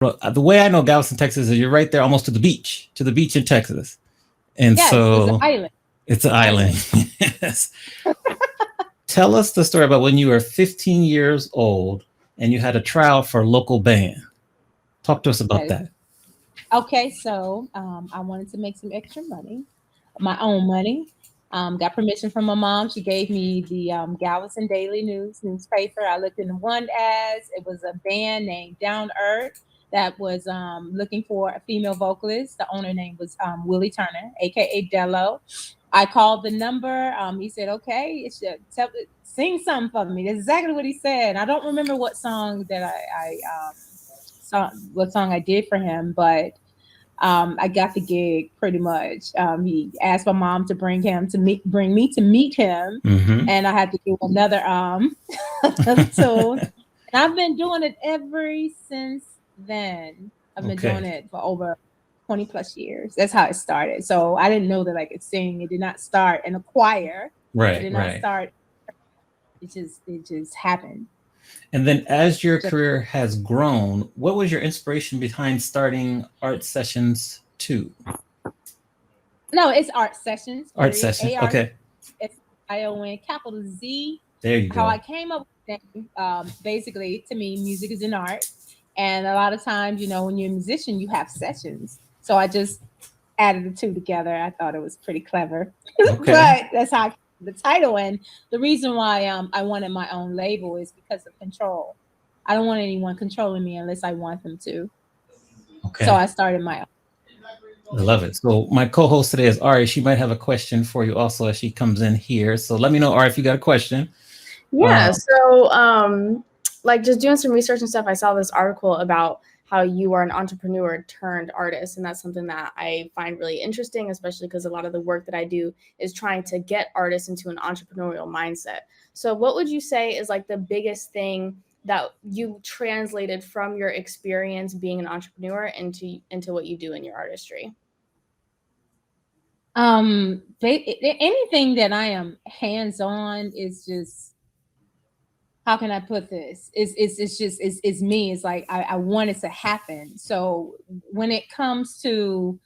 Well, the way I know Galveston, Texas is you're right there almost to the beach in Texas. And Yes, it's an so island. it's an island. Island. Yes. Tell us the story about when you were 15 years old and you had a trial for a local band. Talk to us about That that. Okay, so I wanted to make some extra money, my own money. Got permission from my mom. She gave me the Galveston Daily News newspaper. I looked into one ads. It was a band named Down Earth that was looking for a female vocalist. The owner name was Willie Turner, aka Dello. I called the number. He said, "Okay, it should sing something for me." That's exactly what he said. I don't remember what song that what song I did for him, but I got the gig pretty much. He asked my mom to bring me to meet him, Hmm. and I had to do another tune. And I've been doing it ever since then. I've been Okay. doing it for over 20 plus years. That's how it started. So I didn't know that I could sing. It did not start in a choir. It Right, did not right. start. It just happened. And then as your Just career has grown, what was your inspiration behind starting Art Sessions 2? No, it's art sessions. Art Period. Session. Okay. SION capital Z. There you How I go. came up with that, basically, to me, music is an art. And a lot of times, when you're a musician, you have sessions. So I just added the two together. I thought it was pretty clever. Okay. But that's how I came up with the title. And the reason why I wanted my own label is because of control. I don't want anyone controlling me unless I want them to. So Okay. I started my own. I love it. So my co-host today is Ari. She might have a question for you also as she comes in here. So let me know, Ari, if you got a question. Yeah, Uh, so like just doing some research and stuff, I saw this article about how you are an entrepreneur turned artist, and that's something that I find really interesting, especially because a lot of the work that I do is trying to get artists into an entrepreneurial mindset. So what would you say is like the biggest thing that you translated from your experience being an entrepreneur into what you do in your artistry? Anything that I am hands on is just, how can I put this? It's me. It's like I want it to happen. So when it comes to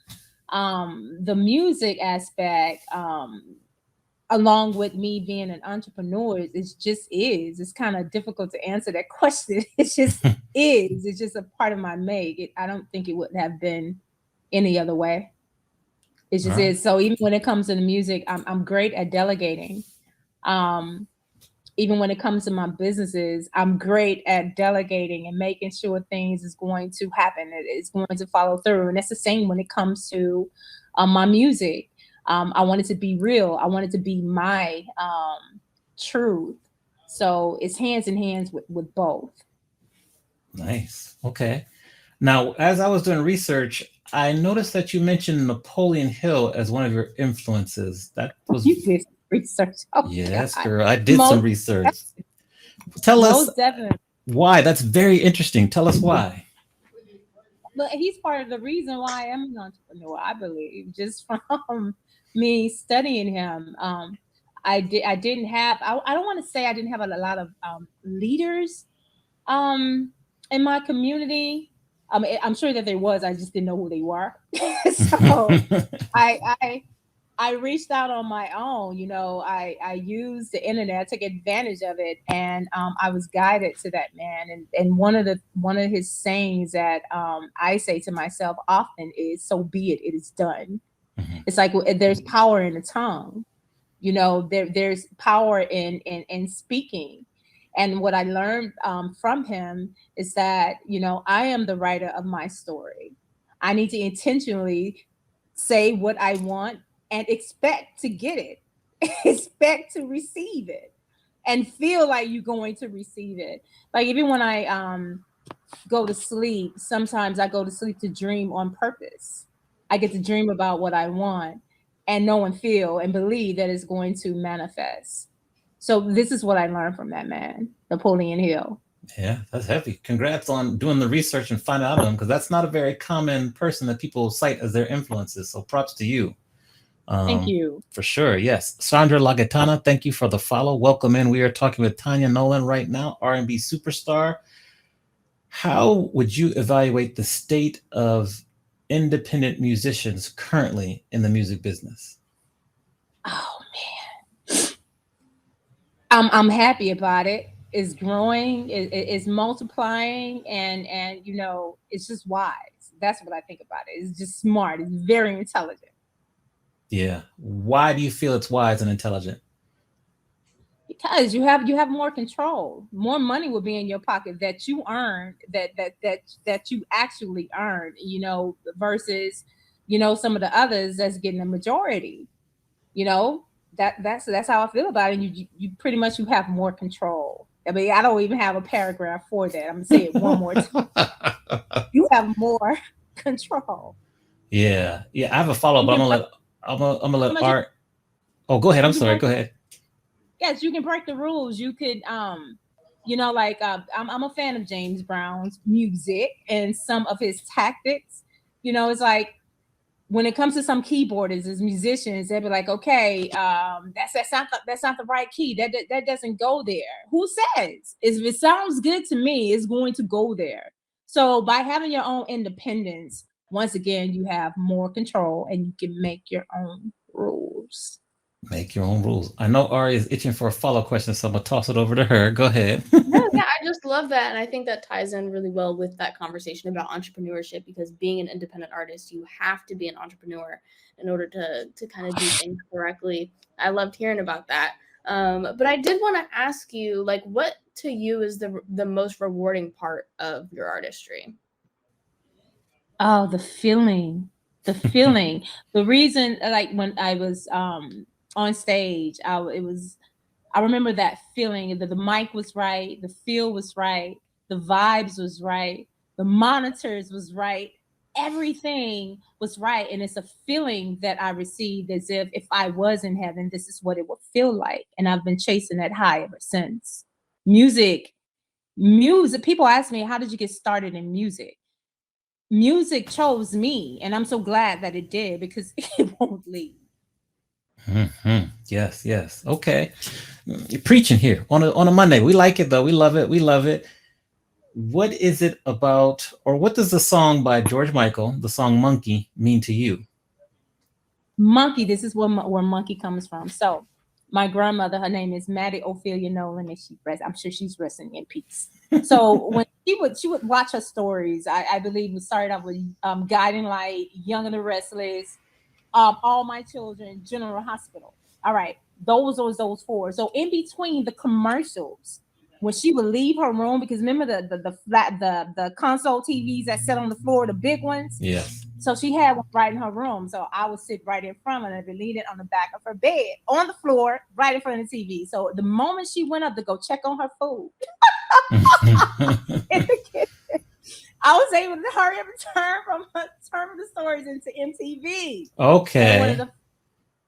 the music aspect, along with me being an entrepreneur, it's just is. It's kind of difficult to answer that question. It's just is. It's just a part of my make. I don't think it would have been any other way. It just all is. So even when it comes to the music, I'm great at delegating. Um, Even when it comes to my businesses, I'm great at delegating and making sure things is going to happen. It's going to follow through. And that's the same when it comes to my music. I want it to be real. I want it to be my truth. So it's hands in hands with both. nice. Okay. Now, as I was doing research, I noticed that you mentioned Napoleon Hill as one of your influences. That was, You did research. Oh yes, God. girl. I did some Most research. Tell us most definitely. why. That's very interesting. Tell us why. But he's part of the reason why I am an entrepreneur, I believe, just from me studying him. I didn't have, I don't want to say I didn't have a lot of leaders um in my community. I'm sure that there was, I just didn't know who they were. So I I I reached out on my own. I used the internet, I took advantage of it, and I was guided to that man. And one of his sayings that I say to myself often is, "So be it. It is done." Mhm. It's like there's power in the tongue. There's power in speaking. And what I learned from him is that I am the writer of my story. I need to intentionally say what I want and expect to get it, expect to receive it, and feel like you're going to receive it. Like even when I go to sleep, sometimes I go to sleep to dream on purpose. I get to dream about what I want and know and feel and believe that it's going to manifest. So this is what I learned from that man, Napoleon Hill. Yeah, that's heavy. Congrats on doing the research and finding out of them because that's not a very common person that people cite as their influences. So props to you. Thank Um, you. for sure. Yes. Sandra Lagatana, thank you for the follow. Welcome in. We are talking with Tanya Nolan right now, R&B superstar. How would you evaluate the state of independent musicians currently in the music business? Oh man, I'm happy about it. It's growing, it's multiplying, and it's just wise. That's what I think about it. It's just smart. It's very intelligent. Yeah. Why do you feel it's wise and intelligent? Because you have more control. More money will be in your pocket that you earn, that you actually earn, versus some of the others that's getting a majority. you know that's how I feel about it. You pretty much you have more control. I mean, I don't even have a paragraph for that. I'm gonna say it one more time. You have more control. Yeah. Yeah. I have a follow up, You but can break I'm gonna how let much Art. Oh, go ahead. I'm you can sorry. break Go ahead. yes, you can break the rules. You could like I'm a fan of James Brown's music and some of his tactics. It's like when it comes to some keyboardists as musicians, they'll be like, okay, that's not the right key. That doesn't go there. Who says? If it sounds good to me, it's going to go there. So by having your own independence, once again, you have more control and you can make your own rules. Make your own rules. I know Ari is itching for a follow question, so I'm gonna toss it over to her. Go ahead. No, yeah, I just love that. And I think that ties in really well with that conversation about entrepreneurship, because being an independent artist, you have to be an entrepreneur in order to kind of do things correctly. I loved hearing about that. But I did want to ask you, like, what to you is the most rewarding part of your artistry? Oh, the feeling. The reason, like when I was on stage, I remember that feeling that the mic was right, the feel was right, the vibes was right, the monitors was right, everything was right. And it's a feeling that I received as if I was in heaven, this is what it would feel like. And I've been chasing that high ever since. Music, music. People ask me, how did you get started in music? Music chose me, and I'm so glad that it did because it won't leave. Yes, yes. Okay. You're preaching here on a Monday. We like it though. We love it. We love it. What is it about, or what does the song by George Michael, the song Monkey, mean to you? Monkey, this is where monkey comes from. So my grandmother, her name is Maddie Ophelia Nolan, and I'm sure she's resting in peace. So when she would watch her stories, I believe we started off with Guiding Light, Young and the Restless, All My Children, General Hospital. All right, those four. So in between the commercials, when she would leave her room, because remember the flat the console TVs that sat on the floor, the big ones. Yes. So she had one right in her room. So I would sit right in front of her and lean it on the back of her bed, on the floor, right in front of the TV. So the moment she went up to go check on her food in the kitchen, I was able to hurry up and turn from the stories into MTV. And one of Okay. the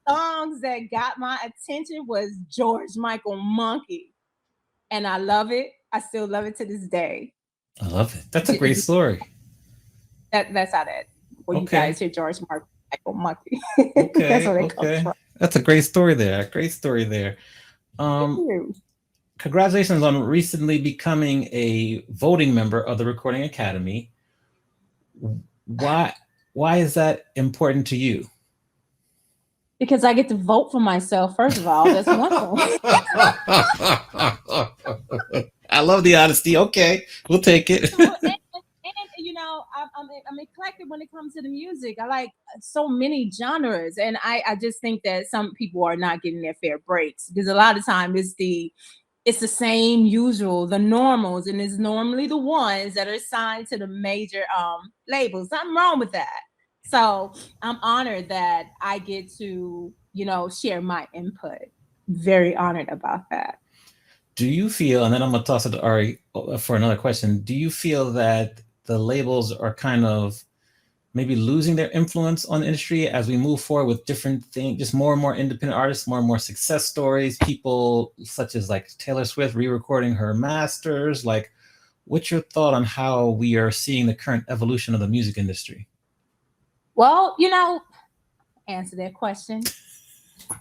songs that got my attention was George Michael Monkey. And I love it. I still love it to this day. I love it. That's a J- great story. that's how that where you Okay. guys hear George Michael Monkey. That's Okay. where it comes Okay. from. That's a great story there. Great story there. Thank Um, you. Congratulations on recently becoming a voting member of the Recording Academy. Why why is that important to you? Because I get to vote for myself, first of all. That's one thing. I love the honesty. Okay, we'll take it. I'm eclectic when it comes to the music. I like so many genres, and I just think that some people are not getting their fair breaks because a lot of time it's the same usual, the normals, and it's normally the ones that are signed to the major labels. Nothing wrong with that. So I'm honored that I get to share my input. Very honored about that. Do you feel, and then I'm gonna toss it to Ari for another question. Do you feel that the labels are kind of maybe losing their influence on the industry as we move forward with different things, just more and more independent artists, more and more success stories, people such as like Taylor Swift re-recording her masters? Like, what's your thought on how we are seeing the current evolution of the music industry? Well, answer that question.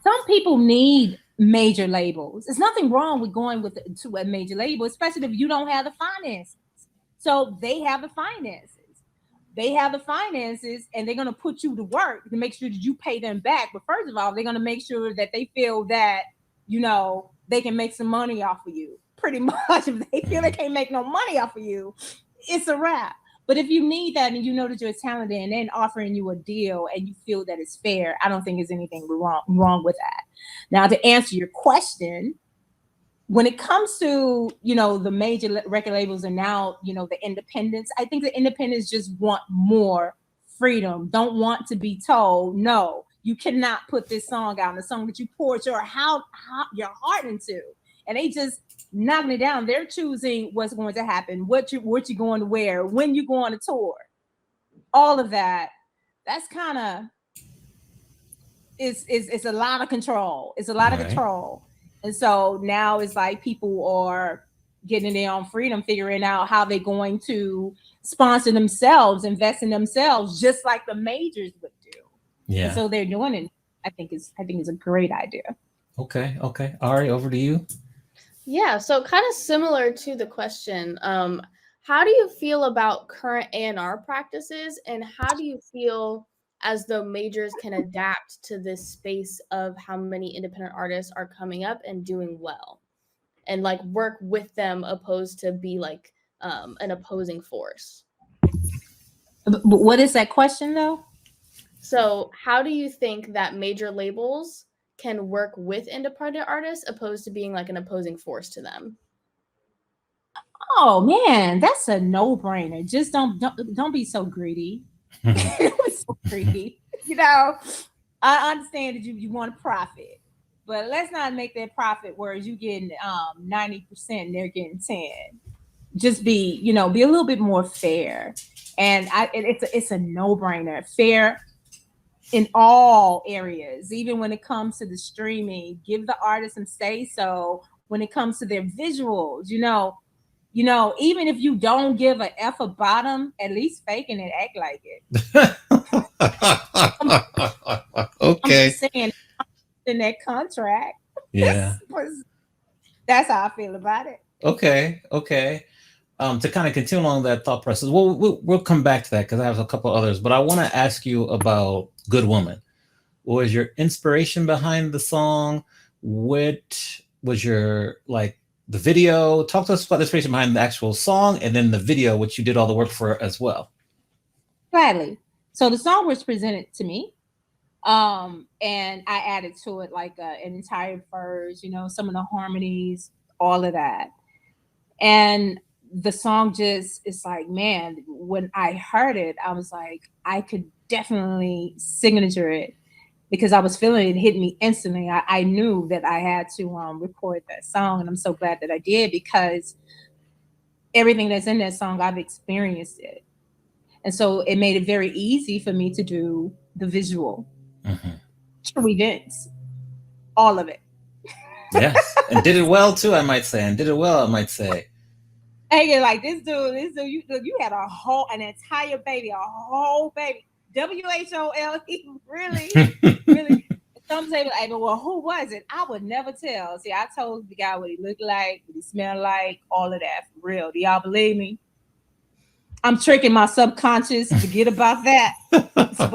Some people need major labels. There's nothing wrong with going to a major label, especially if you don't have the finances. So they have the finances. They have the finances, and they're going to put you to work to make sure that you pay them back. But first of all, they're going to make sure that they feel that, they can make some money off of you. Pretty much. If they feel they can't make no money off of you, it's a wrap. But if you need that and you know that you're talented and then offering you a deal and you feel that it's fair, I don't think there's anything wrong with that. Now, to answer your question, when it comes to, the major record labels and now, the independents, I think the independents just want more freedom, don't want to be told, no, you cannot put this song out, the song that you poured your heart into. And they just knocking it down. They're choosing what's going to happen, what you're going to wear, when you go on a tour, all of that. That's kind of, it's a lot of control. It's a lot of control. And so now it's like people are getting their own freedom, figuring out how they're going to sponsor themselves, invest in themselves, just like the majors would do. Yeah. And so they're doing it. I think it's a great idea. Okay. Ari, over to you. Yeah. So kind of similar to the question, how do you feel about current A&R practices, and how do you feel as though majors can adapt to this space of how many independent artists are coming up and doing well, and like work with them opposed to be like an opposing force? But what is that question though? So how do you think that major labels can work with independent artists opposed to being like an opposing force to them? Oh man, that's a no-brainer. Just don't be so greedy. So greedy. I understand that you want to profit, but let's not make that profit whereas you getting 90% and they're getting 10. Just be a little bit more fair. And it's a no-brainer. Fair in all areas, even when it comes to the streaming. Give the artist some say-so when it comes to their visuals. Even if you don't give a F about them, at least fake it and act like it. Okay. I'm just saying, in that contract. Yeah. That's how I feel about it. Okay. To kind of continue along that thought process, we'll come back to that because I have a couple others, but I want to ask you about Good Woman. What was your inspiration behind the song? What was your, the video? Talk to us about the inspiration behind the actual song and then the video, which you did all the work for as well. Gladly. So the song was presented to me. And I added to it an entire verse, some of the harmonies, all of that. And the song it's like, man, when I heard it, I was like, I could definitely signature it because I was feeling it hit me instantly. I knew that I had to record that song, and I'm so glad that I did because everything that's in that song, I've experienced it. And so it made it very easy for me to do the visual. True events, all of it. Yes, and did it well too, I might say. Hey, like this dude, you had an entire baby, a whole baby. WHOL, he really. Some say, well, who was it? I would never tell. See, I told the guy what he looked like, what he smelled like, all of that for real. Do y'all believe me? I'm tricking my subconscious. Forget about that. So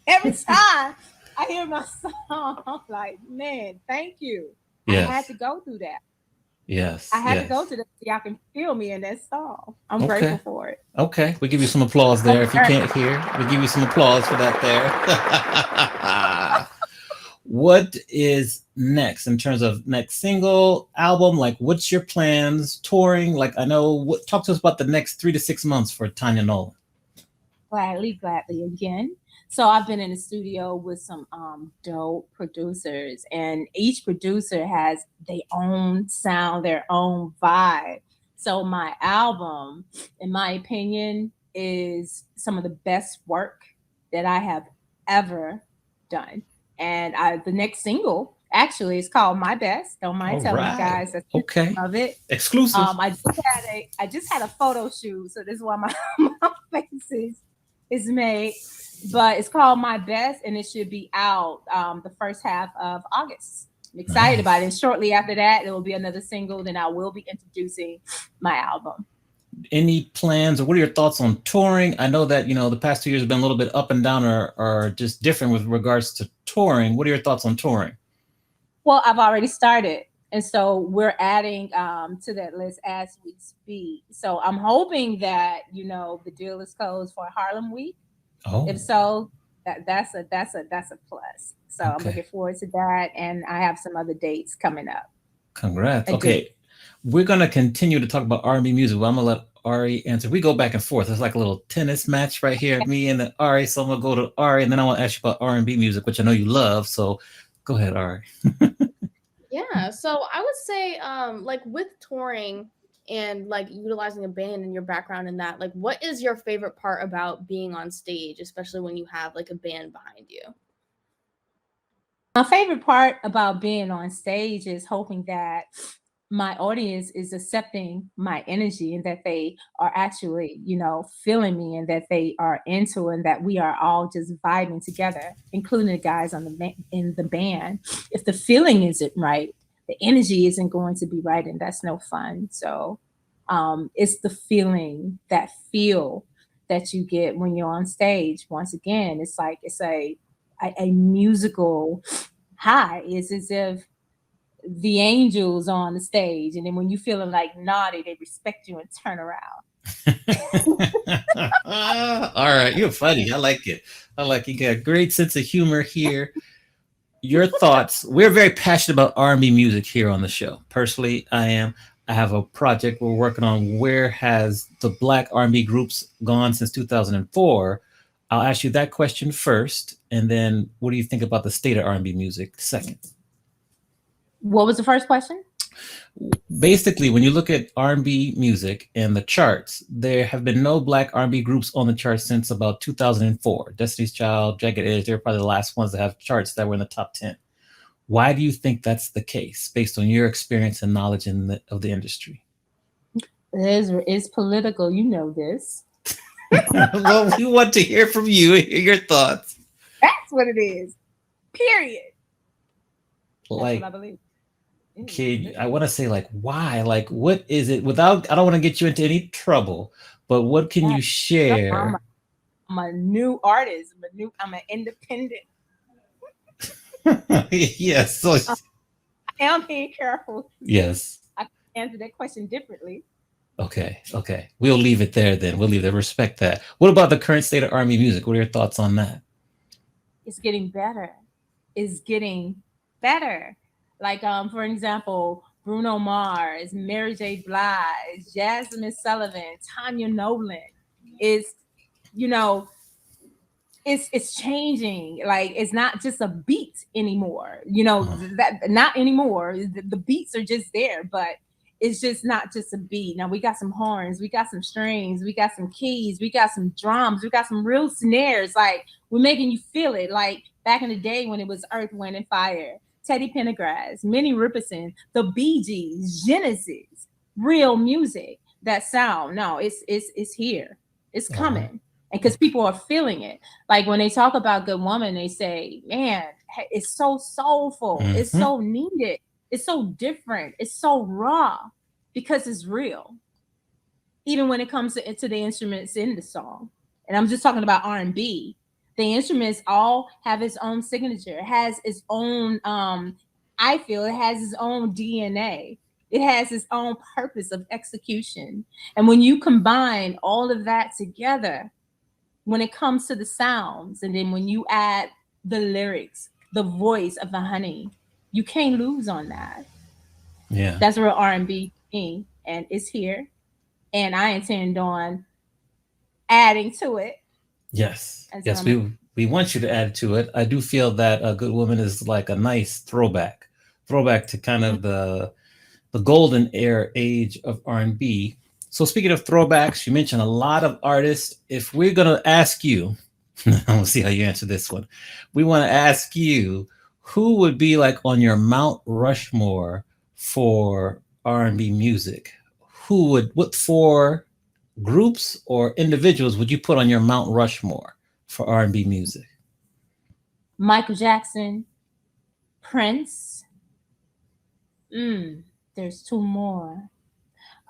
every time I hear my song, I'm like, man, thank you. Yes. I had to go through that. Yes. I had to go to that so y'all can feel me in that song. I'm grateful for it. Okay. We'll give you some applause there. If you can't hear, we'll give you some applause for that there. What is next in terms of next single, album? What's your plans, touring? I know, talk to us about the next 3 to 6 months for Tanya Nolan. Gladly again. So I've been in the studio with some dope producers, and each producer has their own sound, their own vibe. So my album, in my opinion, is some of the best work that I have ever done. And the next single actually is called My Best. Don't mind telling you guys that's of it. Exclusive. I just had a photo shoot, so this is why my face is made. But it's called My Best, and it should be out the first half of August. I'm excited about it. And Nice. shortly after that, there will be another single. Then I will be introducing my album. Any plans or what are your thoughts on touring? I know that, the past 2 years have been a little bit up and down or just different with regards to touring. What are your thoughts on touring? Well, I've already started. And so we're adding to that list as we speak. So I'm hoping that, the deal is closed for Harlem Week. Oh, If so, that's a plus. So I'm okay. looking forward to that. And I have some other dates coming up. Congrats. Addition. Okay. We're going to continue to talk about R&B music, but I'm going to let Ari answer. We go back and forth. It's like a little tennis match right here, me and Ari. So I'm going to go to Ari, and then I want to ask you about R&B music, which I know you love. So go ahead, Ari. Yeah, so I would say like with touring and like utilizing a band and your background in that, like what is your favorite part about being on stage, especially when you have like a band behind you? My favorite part about being on stage is hoping that my audience is accepting my energy and that they are actually, feeling me and that they are into and that we are all just vibing together, including the guys on in the band. If the feeling isn't right, the energy isn't going to be right, and that's no fun. So, it's the feeling, that feel that you get when you're on stage. Once again, it's like it's a musical high. It's as if the angels on the stage, and then when you feeling like naughty, they respect you and turn around. All right. You're funny. I like it. I like it. You got a great sense of humor here. Your thoughts. We're very passionate about R&B music here on the show. Personally, I am. I have a project we're working on. Where has the Black R&B groups gone since 2004? I'll ask you that question first, and then what do you think about the state of R&B music second? What was the first question? Basically, when you look at R&B music and the charts, there have been no Black R&B groups on the charts since about 2004. Destiny's Child, Jagged Edge, they're probably the last ones that have charts that were in the top 10. Why do you think that's the case, based on your experience and knowledge of the industry? It's political. You know this. Well, we want to hear from you, hear your thoughts. That's what it is. Period. That's what I Like, believe. kid, I want to say, like, why? Like, what is it? Without, I don't want to get you into any trouble, but what can Yeah, you I'm, share? a, I'm a new artist. I'm an independent. Yes. So, I am being careful. yes. I can answer that question differently. Okay, okay. We'll leave it there then. We'll leave it. Respect that. What about the current state of R&B music? What are your thoughts on that? It's getting better. It's getting better. Like for example, Bruno Mars, Mary J. Blige, Jasmine Sullivan, Tanya Nolan. Is you know it's changing. Like it's not just a beat anymore. Uh, That not anymore. The beats are just there, but it's just not just a beat. Now we got some horns, we got some strings, we got some keys, we got some drums, we got some real snares. Like we're making you feel it. Like back in the day when it was Earth, Wind, and Fire, Teddy Pendergrass, Minnie Riperson, the Bee Gees, Genesis, real music. That sound. No, it's here. It's all right. coming and because people are feeling it. Like when they talk about Good Woman, they say, "Man, it's so soulful. It's Mm-hmm. so needed. It's so different. It's so raw because it's real." Even when it comes to the instruments in the song, and I'm just talking about R&B, the instruments all have its own signature. It has its own. I feel it has its own DNA. It has its own purpose of execution. And when you combine all of that together, when it comes to the sounds, and then when you add the lyrics, the voice of the honey, you can't lose on that. Yeah. That's real R&B thing, and it's here. And I intend on adding to it. Yes. And so Yes. I'm We want you to add to it. I do feel that a good woman is like a nice throwback to kind of the golden era age of R&B. So speaking of throwbacks, you mentioned a lot of artists. If we're gonna ask you, we'll see how you answer this one. We want to ask you who would be like on your Mount Rushmore for R&B music. What four groups or individuals would you put on your Mount Rushmore for R&B music? Michael Jackson, Prince, There's two more.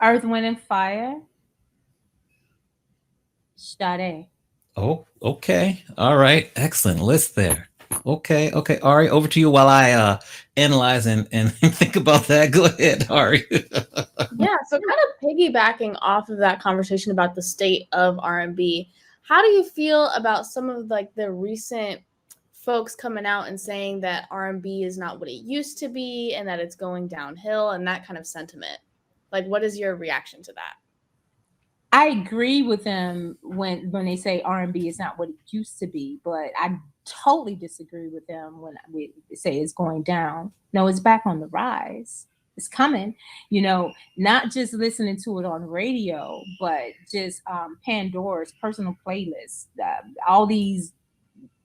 Earth, Wind, and Fire, Sade. Oh, okay. All right. Excellent list there. Okay. Okay. Ari, over to you while I analyze and think about that. Go ahead, Ari. Yeah, so kind of piggybacking off of that conversation about the state of R&B, how do you feel about some of like the recent folks coming out and saying that R&B is not what it used to be and that it's going downhill and that kind of sentiment? Like, what is your reaction to that? I agree with them when they say R&B is not what it used to be, but I totally disagree with them when we say it's going down. No, it's back on the rise. It's coming. Not just listening to it on radio, but just Pandora's personal playlists, all these,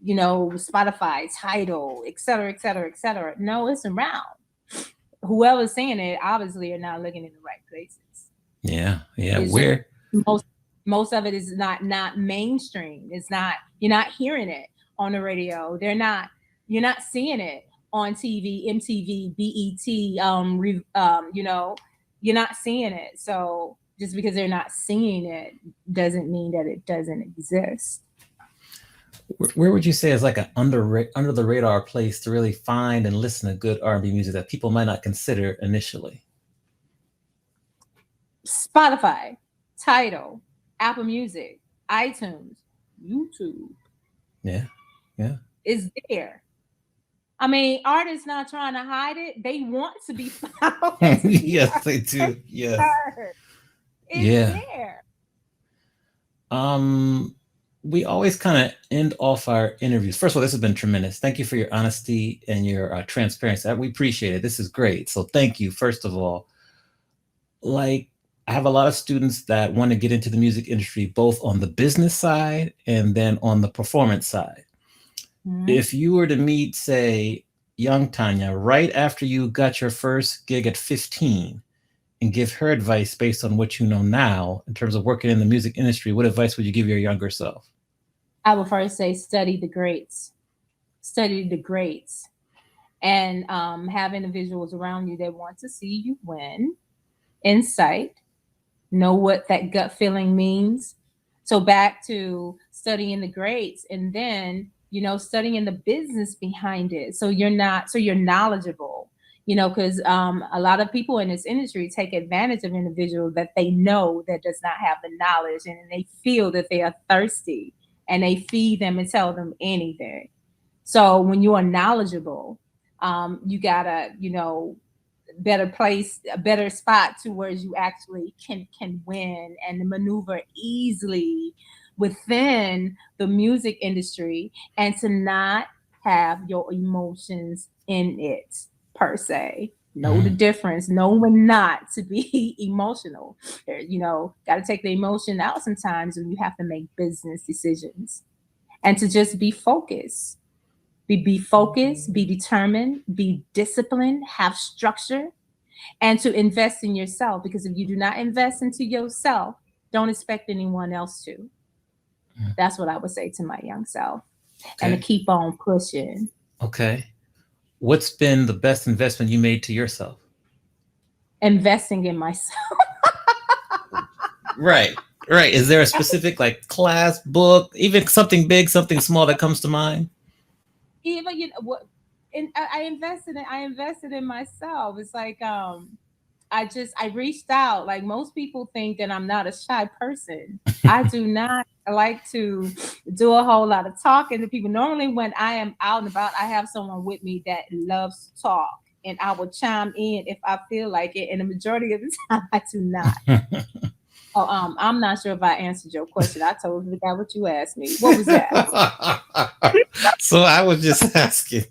Spotify, Tidal, et cetera, et cetera, et cetera. No, it's around. Whoever's saying it obviously are not looking in the right places. Yeah. Yeah. It's Where? most of it is not mainstream. It's not, you're not hearing it on the radio. You're not seeing it on TV, MTV, BET. You're not seeing it. So just because they're not seeing it doesn't mean that it doesn't exist. Where would you say is like an under the radar place to really find and listen to good R&B music that people might not consider initially? Spotify, Tidal, Apple Music, iTunes, YouTube. Yeah. Yeah. Is there. I mean, artists not trying to hide it. They want to be found. Yes, they do. Yes. It's there. We always kind of end off our interviews. First of all, this has been tremendous. Thank you for your honesty and your transparency. We appreciate it. This is great. So thank you, first of all. Like, I have a lot of students that want to get into the music industry, both on the business side and then on the performance side. Mm-hmm. If you were to meet, say, young Tanya right after you got your first gig at 15 and give her advice based on what you know now in terms of working in the music industry, what advice would you give your younger self? I would first say study the greats. Study the greats. And have individuals around you that want to see you win. Insight. Know what that gut feeling means. So back to studying the greats and then, studying the business behind it. So you're knowledgeable, because a lot of people in this industry take advantage of individuals that they know that does not have the knowledge and they feel that they are thirsty and they feed them and tell them anything. So when you are knowledgeable, you gotta, better place, a better spot to where you actually can win and maneuver easily within the music industry and to not have your emotions in it per se. Know the difference. Know when not to be emotional. Got to take the emotion out sometimes when you have to make business decisions and to just be focused. Be focused, be determined, be disciplined, have structure, and to invest in yourself. Because if you do not invest into yourself, don't expect anyone else to. That's what I would say to my young self. Okay. And to keep on pushing. Okay. What's been the best investment you made to yourself? Investing in myself. Right. Is there a specific like class, book, even something big, something small that comes to mind? Even what, and I invested in myself. It's like I reached out. Like most people think that I'm not a shy person. I do not like to do a whole lot of talking to people. Normally when I am out and about, I have someone with me that loves to talk and I will chime in if I feel like it. And the majority of the time I do not. I'm not sure if I answered your question. I totally forgot what you asked me. What was that? So I was just asking,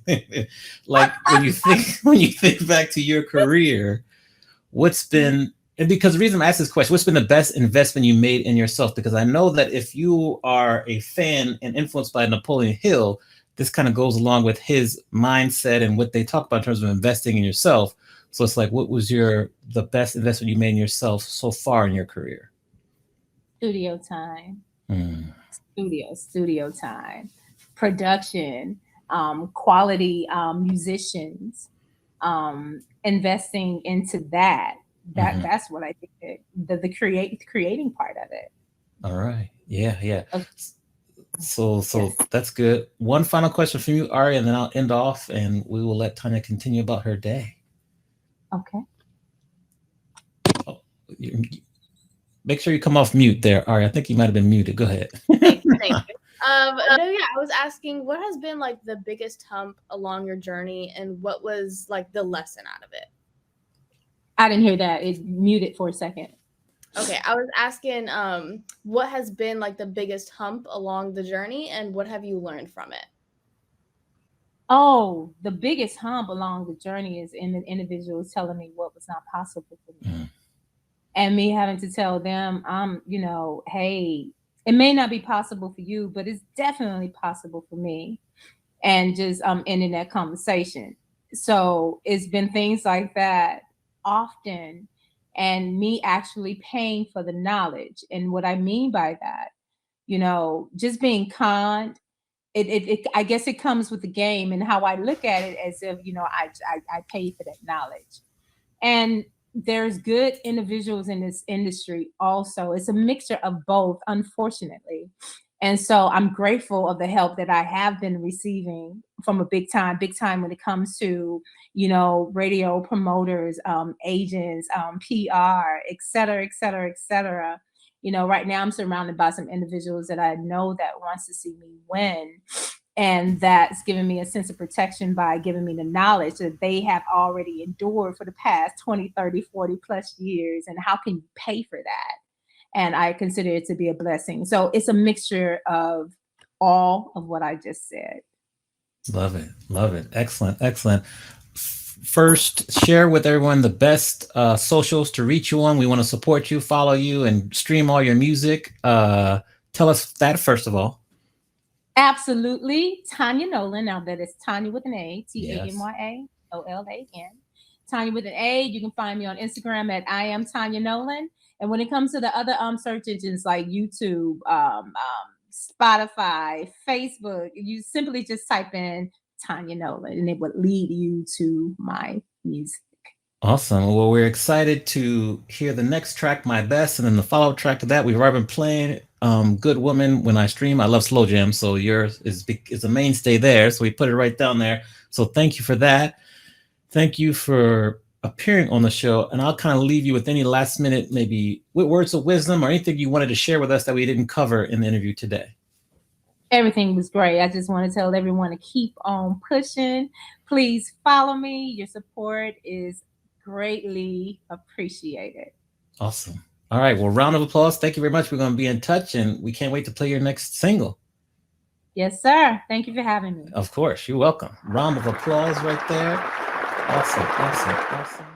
like when you think back to your career, what's been, and because the reason I asked this question, what's been the best investment you made in yourself? Because I know that if you are a fan and influenced by Napoleon Hill, this kind of goes along with his mindset and what they talk about in terms of investing in yourself. So it's like, what was the best investment you made in yourself so far in your career? Studio time. Studio time. Production, quality musicians, investing into that. Mhm. That's what I think the creating part of it. All right. Yeah, yeah. Okay. So Yes. that's good. One final question from you, Ari, and then I'll end off, and we will let Tanya continue about her day. Okay. Oh, make sure you come off mute there, Ari. I think you might have been muted. Go ahead. Thank you. No, yeah, I was asking what has been like the biggest hump along your journey and what was like the lesson out of it? I didn't hear that. It muted for a second. Okay, I was asking what has been like the biggest hump along the journey and what have you learned from it? Oh, the biggest hump along the journey is in the individuals telling me what was not possible for me. Mm. And me having to tell them, hey, it may not be possible for you, but it's definitely possible for me. And just ending that conversation. So it's been things like that often, and me actually paying for the knowledge. And what I mean by that, just being kind. I guess it comes with the game, and how I look at it as if I paid for that knowledge. And there's good individuals in this industry also. It's a mixture of both, unfortunately. And so I'm grateful of the help that I have been receiving from a big time when it comes to, radio promoters, agents, PR, et cetera, et cetera, et cetera. Right now I'm surrounded by some individuals that I know that wants to see me win. And that's given me a sense of protection by giving me the knowledge that they have already endured for the past 20, 30, 40 plus years. And how can you pay for that? And I consider it to be a blessing. So it's a mixture of all of what I just said. Love it. Love it. Excellent. Excellent. First, share with everyone the best socials to reach you on. We want to support you, follow you, and stream all your music. Tell us that first of all. Absolutely. Tanya Nolan. Now that is Tanya with an A, Yes. TanyaNolan. Tanya with an A. You can find me on Instagram at I am Tanya Nolan. And when it comes to the other search engines like YouTube, Spotify, Facebook, you simply just type in Tanya Nolan and it would lead you to my music. Awesome. Well, we're excited to hear the next track, My Best, and then the follow-up track to that. We've already been playing Good Woman when I stream. I love slow jams, so yours is a mainstay there. So we put it right down there. So thank you for that. Thank you for appearing on the show. And I'll kind of leave you with any last minute, maybe words of wisdom or anything you wanted to share with us that we didn't cover in the interview today. Everything was great. I just want to tell everyone to keep on pushing. Please follow me. Your support is greatly appreciated. Awesome. All right. Well, round of applause. Thank you very much. We're going to be in touch and we can't wait to play your next single. Yes, sir. Thank you for having me. Of course. You're welcome. Round of applause right there. Awesome. Awesome. Awesome.